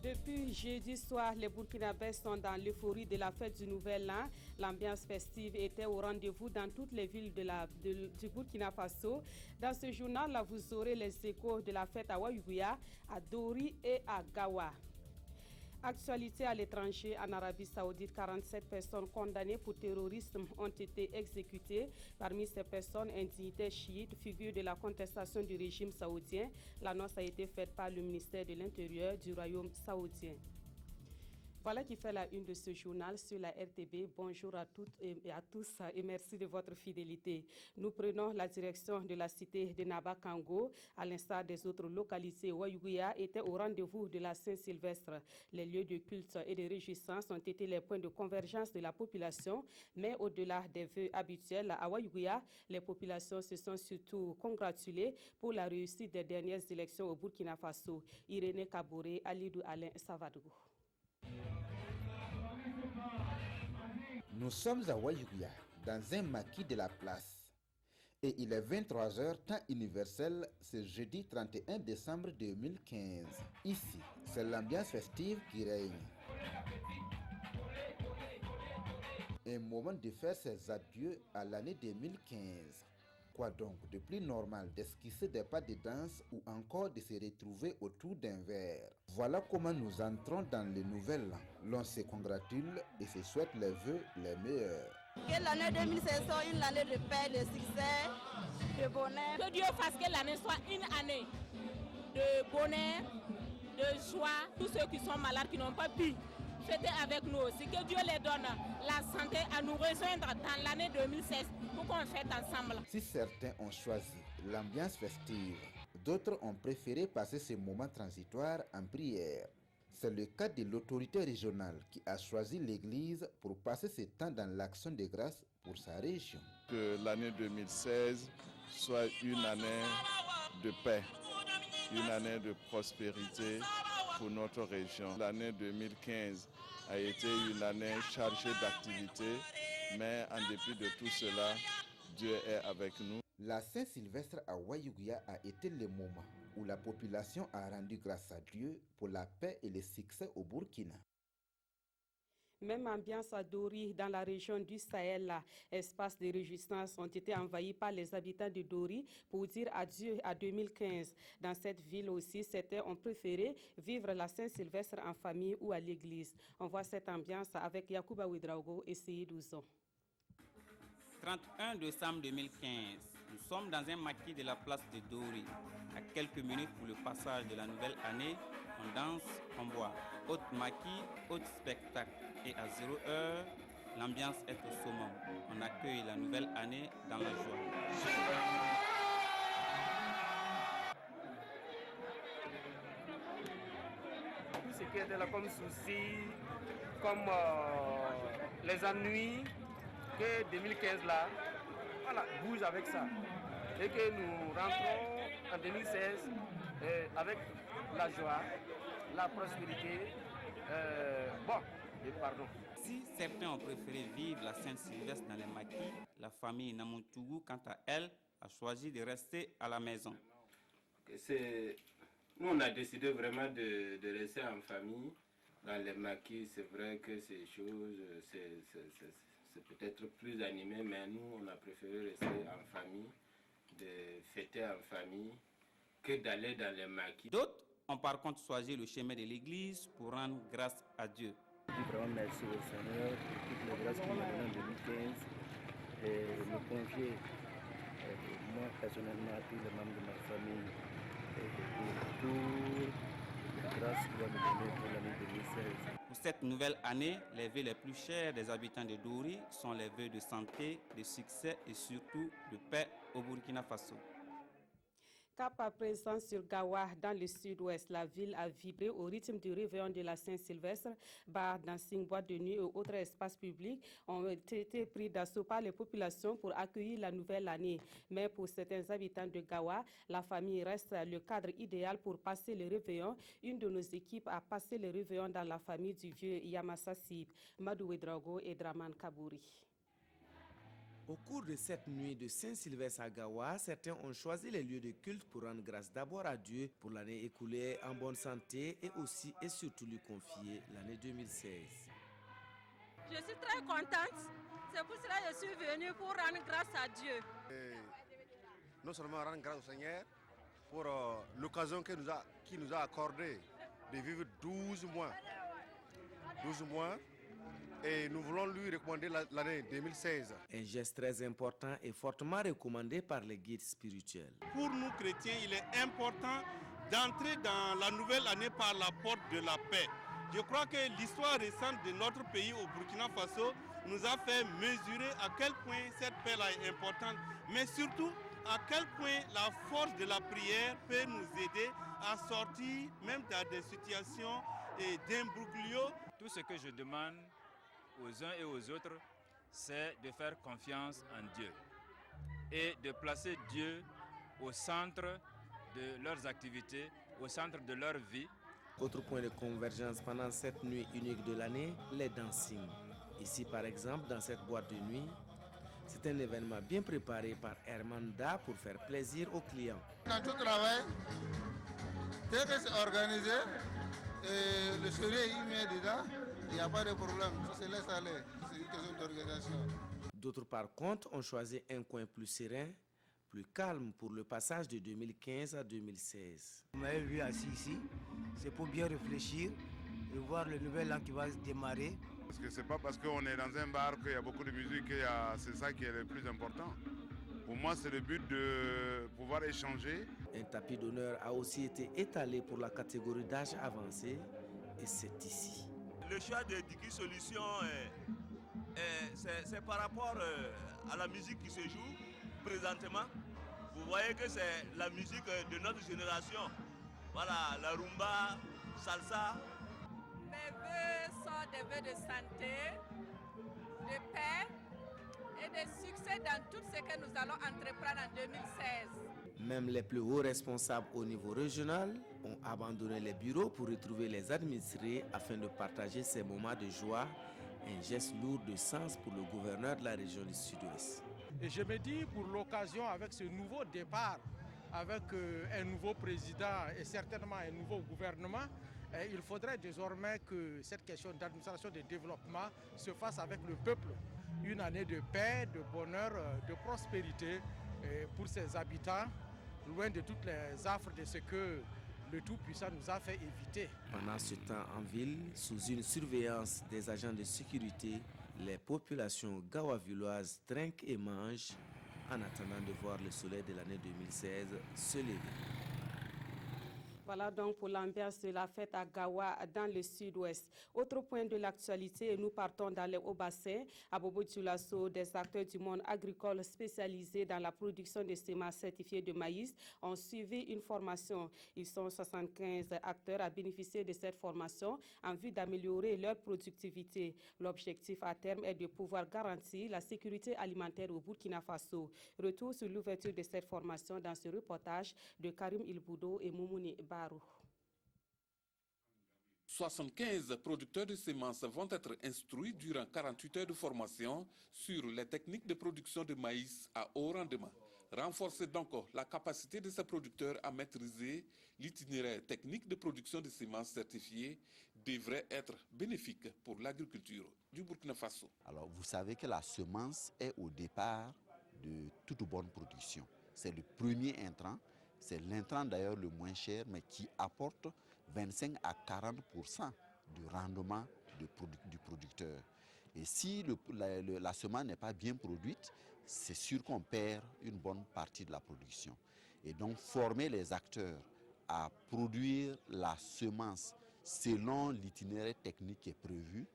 Depuis jeudi soir, les Burkinabés sont dans l'euphorie de la fête du Nouvel An. L'ambiance festive était au rendez-vous dans toutes les villes du Burkina Faso. Dans ce journal, là, vous aurez les échos de la fête à Ouayougouya, à Dori et à Gawa. Actualité à l'étranger, en Arabie Saoudite, 47 personnes condamnées pour terrorisme ont été exécutées. Parmi ces personnes, indignités chiites, figure de la contestation du régime saoudien. L'annonce a été faite par le ministère de l'Intérieur du Royaume saoudien. Voilà qui fait la une de ce journal sur la RTB. Bonjour à toutes et à tous et merci de votre fidélité. Nous prenons la direction de la cité de Nabakango. À l'instar des autres localités, Ouayougouya était au rendez-vous de la Saint-Sylvestre. Les lieux de culte et de réjouissance ont été les points de convergence de la population. Mais au-delà des vœux habituels, à Ouayougouya, les populations se sont surtout congratulées pour la réussite des dernières élections au Burkina Faso. Irénée Kaboré, Alidou Alain Savadougou. Nous sommes à Ouayougouya, dans un maquis de la place. Et il est 23 h, temps universel, ce jeudi 31 décembre 2015. Ici, c'est l'ambiance festive qui règne. Un moment de faire ses adieux à l'année 2015. Quoi donc de plus normal d'esquisser des pas de danse ou encore de se retrouver autour d'un verre. Voilà comment nous entrons dans le nouvel an. L'on se congratule et se souhaite les vœux les meilleurs. Que l'année 2016 soit une année de paix, de succès, de bonheur. Que Dieu fasse que l'année soit une année de bonheur, de joie. Tous ceux qui sont malades, qui n'ont pas pu fêter avec nous aussi. Que Dieu les donne la santé à nous rejoindre dans l'année 2016 pour qu'on fête ensemble. Si certains ont choisi l'ambiance festive, d'autres ont préféré passer ce moment transitoire en prière. C'est le cas de l'autorité régionale qui a choisi l'église pour passer ce temps dans l'action de grâce pour sa région. Que l'année 2016 soit une année de paix, une année de prospérité pour notre région. L'année 2015 a été une année chargée d'activités, mais en dépit de tout cela, Dieu est avec nous. La Saint-Sylvestre à Ouayougouya a été le moment où la population a rendu grâce à Dieu pour la paix et le succès au Burkina. Même ambiance à Dori, dans la région du Sahel. Espaces de réjouissance ont été envahis par les habitants de Dori pour dire adieu à 2015. Dans cette ville aussi, certains ont préféré vivre la Saint-Sylvestre en famille ou à l'église. On voit cette ambiance avec Yacouba Ouedraogo et Seyd Ouzon. 31 décembre 2015, nous sommes dans un maquis de la place de Dori. À quelques minutes pour le passage de la nouvelle année, on danse, on boit. Haute maquis, haute spectacle. Et à 0 h, l'ambiance est au summum. On accueille la nouvelle année dans la joie. Tout ce qui était là comme souci, comme les ennuis, que 2015 là, voilà, bouge avec ça. Et que nous rentrons en 2016 avec la joie, la prospérité, pardon. Si certains ont préféré vivre la Saint-Sylvestre dans les maquis, la famille Namontougou, quant à elle, a choisi de rester à la maison. Nous, on a décidé vraiment de rester en famille. Dans les maquis, c'est vrai que ces choses, c'est peut-être plus animé, mais nous, on a préféré rester en famille, de fêter en famille, que d'aller dans les maquis. D'autres ont par contre choisi le chemin de l'église pour rendre grâce à Dieu. Je dis vraiment merci au Seigneur pour toutes les grâces qu'il m'a données en 2015 et me confier, moi personnellement, à tous les membres de ma famille et pour les grâces qu'il va me donner pour l'année 2016. Pour cette nouvelle année, les vœux les plus chers des habitants de Dori sont les vœux de santé, de succès et surtout de paix au Burkina Faso. Cap à présent sur Gawa, dans le sud-ouest, la ville a vibré au rythme du réveillon de la Saint-Sylvestre. Bars, dancing, boîtes de nuit et autres espaces publics ont été pris d'assaut par les populations pour accueillir la nouvelle année. Mais pour certains habitants de Gawa, la famille reste le cadre idéal pour passer le réveillon. Une de nos équipes a passé le réveillon dans la famille du vieux Yamassa Sib, Madou Ouedraogo et Draman Kabouri. Au cours de cette nuit de Saint-Sylvestre à Gawa, certains ont choisi les lieux de culte pour rendre grâce d'abord à Dieu pour l'année écoulée en bonne santé et aussi et surtout lui confier l'année 2016. Je suis très contente, c'est pour cela que je suis venue pour rendre grâce à Dieu. Non seulement rendre grâce au Seigneur pour l'occasion qu'il nous a accordé de vivre 12 mois. 12 mois. Et nous voulons lui recommander l'année 2016. Un geste très important et fortement recommandé par les guides spirituels. Pour nous chrétiens, il est important d'entrer dans la nouvelle année par la porte de la paix. Je crois que l'histoire récente de notre pays au Burkina Faso nous a fait mesurer à quel point cette paix-là est importante, mais surtout à quel point la force de la prière peut nous aider à sortir même dans des situations d'imbroglio. Tout ce que je demande aux uns et aux autres, c'est de faire confiance en Dieu et de placer Dieu au centre de leurs activités, au centre de leur vie. Autre point de convergence pendant cette nuit unique de l'année, les dancing. Ici par exemple, dans cette boîte de nuit, c'est un événement bien préparé par Hermanda pour faire plaisir aux clients. Dans tout travail, dès que c'est organisé, et le soleil y met dedans, il n'y a pas de problème, ça se laisse aller, c'est une question d'organisation. D'autres par contre ont choisi un coin plus serein, plus calme pour le passage de 2015 à 2016. Vous m'avez vu assis ici, c'est pour bien réfléchir et voir le nouvel an qui va se démarrer. Parce que c'est pas parce qu'on est dans un bar qu'il y a beaucoup de musique, c'est ça qui est le plus important. Pour moi, c'est le but de pouvoir échanger. Un tapis d'honneur a aussi été étalé pour la catégorie d'âge avancé et c'est ici. Le choix de Diki Solution, c'est par rapport à la musique qui se joue présentement. Vous voyez que c'est la musique de notre génération. Voilà, la rumba, salsa. Mes vœux sont des vœux de santé, de paix et de succès dans tout ce que nous allons entreprendre en 2016. Même les plus hauts responsables au niveau régional ont abandonné les bureaux pour retrouver les administrés afin de partager ces moments de joie, un geste lourd de sens pour le gouverneur de la région du Sud-Ouest. Et je me dis pour l'occasion, avec ce nouveau départ, avec un nouveau président et certainement un nouveau gouvernement, il faudrait désormais que cette question d'administration et de développement se fasse avec le peuple. Une année de paix, de bonheur, de prospérité pour ses habitants, loin de toutes les affres de ce que le Tout-Puissant nous a fait éviter. Pendant ce temps en ville, sous une surveillance des agents de sécurité, les populations gawavilloises trinquent et mangent en attendant de voir le soleil de l'année 2016 se lever. Voilà donc pour l'ambiance de la fête à Gawa dans le sud-ouest. Autre point de l'actualité, nous partons dans le Haut-Bassin. À Bobo-Dioulasso, des acteurs du monde agricole spécialisés dans la production de semences certifiées de maïs ont suivi une formation. Ils sont 75 acteurs à bénéficier de cette formation en vue d'améliorer leur productivité. L'objectif à terme est de pouvoir garantir la sécurité alimentaire au Burkina Faso. Retour sur l'ouverture de cette formation dans ce reportage de Karim Ilboudo et Moumouni Barou. 75 producteurs de semences vont être instruits durant 48 heures de formation sur les techniques de production de maïs à haut rendement. Renforcer donc la capacité de ces producteurs à maîtriser l'itinéraire technique de production de semences certifiées devrait être bénéfique pour l'agriculture du Burkina Faso. Alors vous savez que la semence est au départ de toute bonne production. C'est le premier intrant. C'est l'intrant d'ailleurs le moins cher, mais qui apporte 25 à 40% du rendement du producteur. Et si la semence n'est pas bien produite, c'est sûr qu'on perd une bonne partie de la production. Et donc former les acteurs à produire la semence selon l'itinéraire technique qui est prévu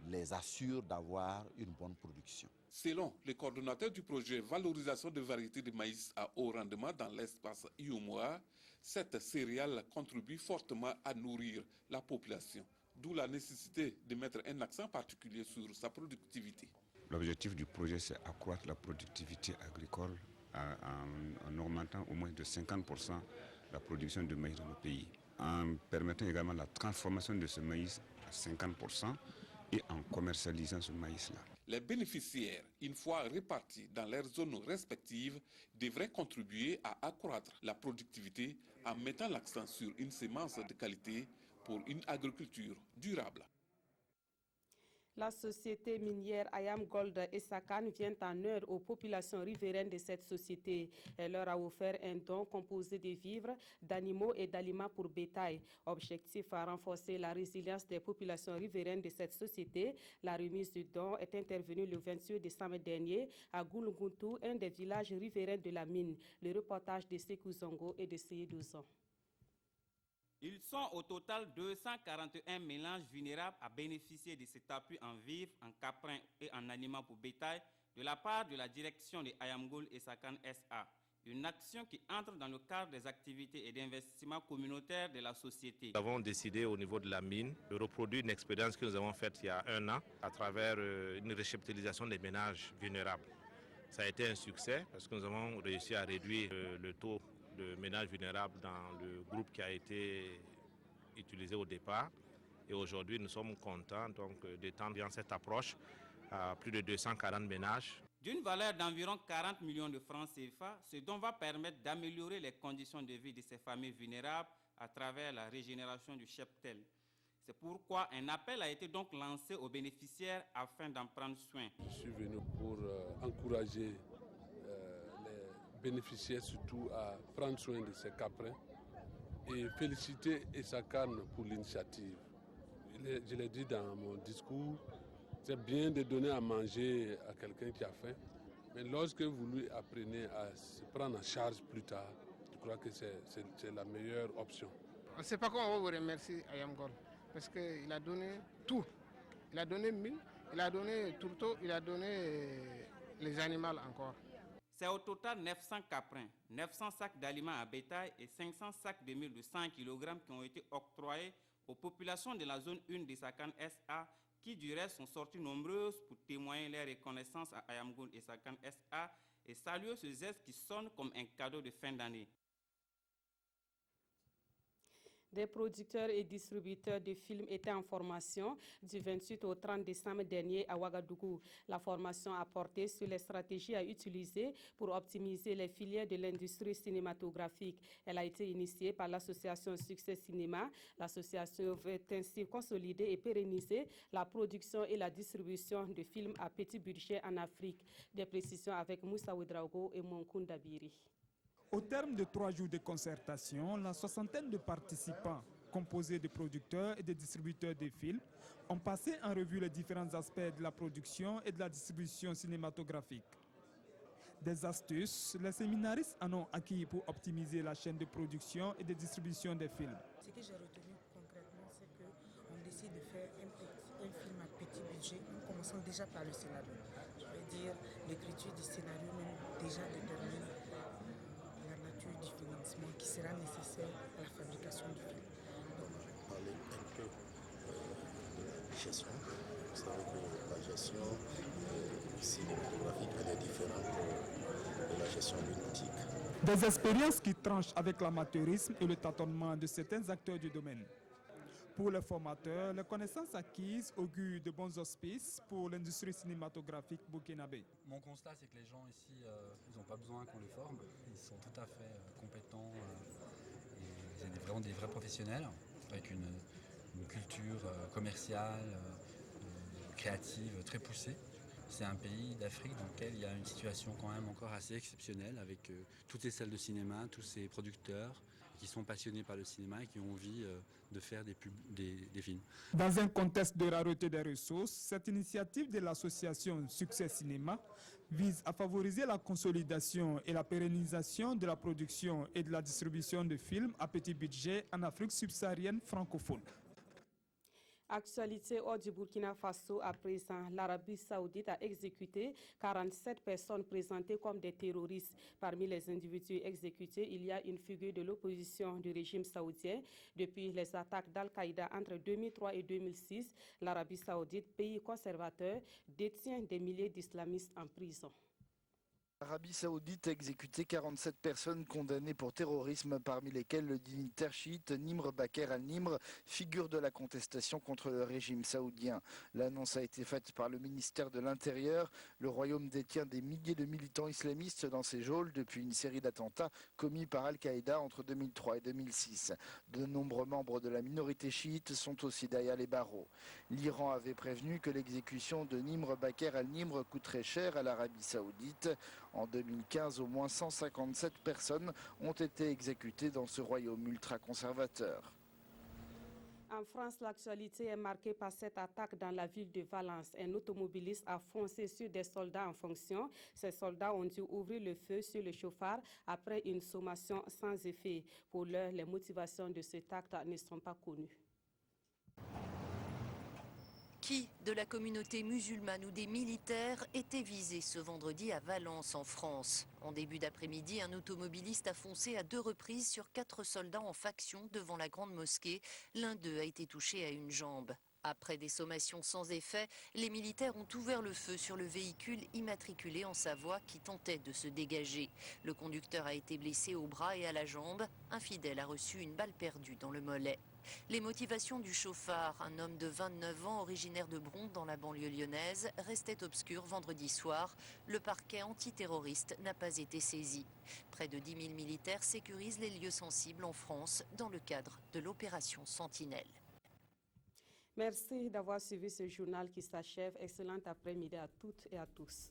les assure d'avoir une bonne production. Selon le coordonnateur du projet Valorisation de variétés de maïs à haut rendement dans l'espace Iomoa, cette céréale contribue fortement à nourrir la population, d'où la nécessité de mettre un accent particulier sur sa productivité. L'objectif du projet, c'est accroître la productivité agricole en augmentant au moins de 50% la production de maïs dans le pays, en permettant également la transformation de ce maïs à 50% et en commercialisant ce maïs-là. Les bénéficiaires, une fois répartis dans leurs zones respectives, devraient contribuer à accroître la productivité en mettant l'accent sur une semence de qualité pour une agriculture durable. La société minière Ayam Gold Essakane vient en aide aux populations riveraines de cette société. Elle leur a offert un don composé de vivres, d'animaux et d'aliments pour bétail. Objectif à renforcer la résilience des populations riveraines de cette société. La remise du don est intervenue le 28 décembre dernier à Goulunguntu, un des villages riverains de la mine. Le reportage de Sekou Zongo et de Seydouzo. Ils sont au total 241 mélanges vulnérables à bénéficier de cet appui en vivres, en caprins et en aliments pour bétail de la part de la direction de Ayam Gold Essakane SA. Une action qui entre dans le cadre des activités et d'investissements communautaires de la société. Nous avons décidé au niveau de la mine de reproduire une expérience que nous avons faite il y a 1 an à travers une recapitalisation des ménages vulnérables. Ça a été un succès parce que nous avons réussi à réduire le taux de ménages vulnérables dans le groupe qui a été utilisé au départ. Et aujourd'hui, nous sommes contents d'étendre cette approche à plus de 240 ménages. D'une valeur d'environ 40 millions de francs CFA, ce dont va permettre d'améliorer les conditions de vie de ces familles vulnérables à travers la régénération du cheptel. C'est pourquoi un appel a été donc lancé aux bénéficiaires afin d'en prendre soin. Je suis venu pour encourager bénéficiaires surtout à prendre soin de ces caprins et féliciter Essakane pour l'initiative. Je l'ai dit dans mon discours, c'est bien de donner à manger à quelqu'un qui a faim, mais lorsque vous lui apprenez à se prendre en charge plus tard, je crois que c'est la meilleure option. On ne sait pas comment on va vous remercier Ayam Gold, parce qu'il a donné tout. Il a donné mille, il a donné tourteau, il a donné les animaux encore. C'est au total 900 caprins, 900 sacs d'aliments à bétail et 500 sacs de mil de 100 kg qui ont été octroyés aux populations de la zone 1 d'Essakane SA qui du reste sont sorties nombreuses pour témoigner leur reconnaissance à Ayam Gold Essakane SA et saluer ce geste qui sonne comme un cadeau de fin d'année. Des producteurs et distributeurs de films étaient en formation du 28 au 30 décembre dernier à Ouagadougou. La formation a porté sur les stratégies à utiliser pour optimiser les filières de l'industrie cinématographique. Elle a été initiée par l'association Succès Cinéma. L'association veut ainsi consolider et pérenniser la production et la distribution de films à petit budget en Afrique. Des précisions avec Moussa Ouedraogo et Monkounda Biri. Au terme de 3 jours de concertation, la soixantaine de participants, composés de producteurs et de distributeurs de films, ont passé en revue les différents aspects de la production et de la distribution cinématographique. Des astuces, les séminaristes en ont acquis pour optimiser la chaîne de production et de distribution des films. Ce que j'ai retenu concrètement, c'est qu'on décide de faire un film à petit budget, en commençant déjà par le scénario. Je veux dire, l'écriture du scénario même déjà détermine du financement qui sera nécessaire à la fabrication du film. Donc, parler un peu de gestion. Vous savez que la gestion cinématographique elle est différente de la gestion d'une boutique. Des expériences qui tranchent avec l'amateurisme et le tâtonnement de certains acteurs du domaine. Pour les formateurs, les connaissances acquises augurent de bons auspices pour l'industrie cinématographique burkinabé. Mon constat, c'est que les gens ici, ils n'ont pas besoin qu'on les forme. Ils sont tout à fait compétents. Et c'est vraiment des vrais professionnels avec une culture commerciale, créative très poussée. C'est un pays d'Afrique dans lequel il y a une situation quand même encore assez exceptionnelle avec toutes ces salles de cinéma, tous ces producteurs qui sont passionnés par le cinéma et qui ont envie de faire des films. Dans un contexte de rareté des ressources, cette initiative de l'association Succès Cinéma vise à favoriser la consolidation et la pérennisation de la production et de la distribution de films à petit budget en Afrique subsaharienne francophone. Actualité hors du Burkina Faso à présent, l'Arabie Saoudite a exécuté 47 personnes présentées comme des terroristes. Parmi les individus exécutés, il y a une figure de l'opposition du régime saoudien. Depuis les attaques d'Al-Qaïda entre 2003 et 2006, l'Arabie Saoudite, pays conservateur, détient des milliers d'islamistes en prison. L'Arabie Saoudite a exécuté 47 personnes condamnées pour terrorisme, parmi lesquelles le dignitaire chiite Nimr Baker al-Nimr, figure de la contestation contre le régime saoudien. L'annonce a été faite par le ministère de l'Intérieur. Le royaume détient des milliers de militants islamistes dans ses geôles depuis une série d'attentats commis par Al-Qaïda entre 2003 et 2006. De nombreux membres de la minorité chiite sont aussi derrière les barreaux. L'Iran avait prévenu que l'exécution de Nimr Baker al-Nimr coûterait cher à l'Arabie Saoudite. En 2015, au moins 157 personnes ont été exécutées dans ce royaume ultra-conservateur. En France, l'actualité est marquée par cette attaque dans la ville de Valence. Un automobiliste a foncé sur des soldats en fonction. Ces soldats ont dû ouvrir le feu sur le chauffard après une sommation sans effet. Pour l'heure, les motivations de cet acte ne sont pas connues. Qui de la communauté musulmane ou des militaires était visé ce vendredi à Valence, en France? En début d'après-midi, un automobiliste a foncé à 2 reprises sur 4 soldats en faction devant la grande mosquée. L'un d'eux a été touché à une jambe. Après des sommations sans effet, les militaires ont ouvert le feu sur le véhicule immatriculé en Savoie qui tentait de se dégager. Le conducteur a été blessé au bras et à la jambe. Un fidèle a reçu une balle perdue dans le mollet. Les motivations du chauffard, un homme de 29 ans originaire de Bron dans la banlieue lyonnaise, restaient obscures vendredi soir. Le parquet antiterroriste n'a pas été saisi. Près de 10 000 militaires sécurisent les lieux sensibles en France dans le cadre de l'opération Sentinelle. Merci d'avoir suivi ce journal qui s'achève. Excellent après-midi à toutes et à tous.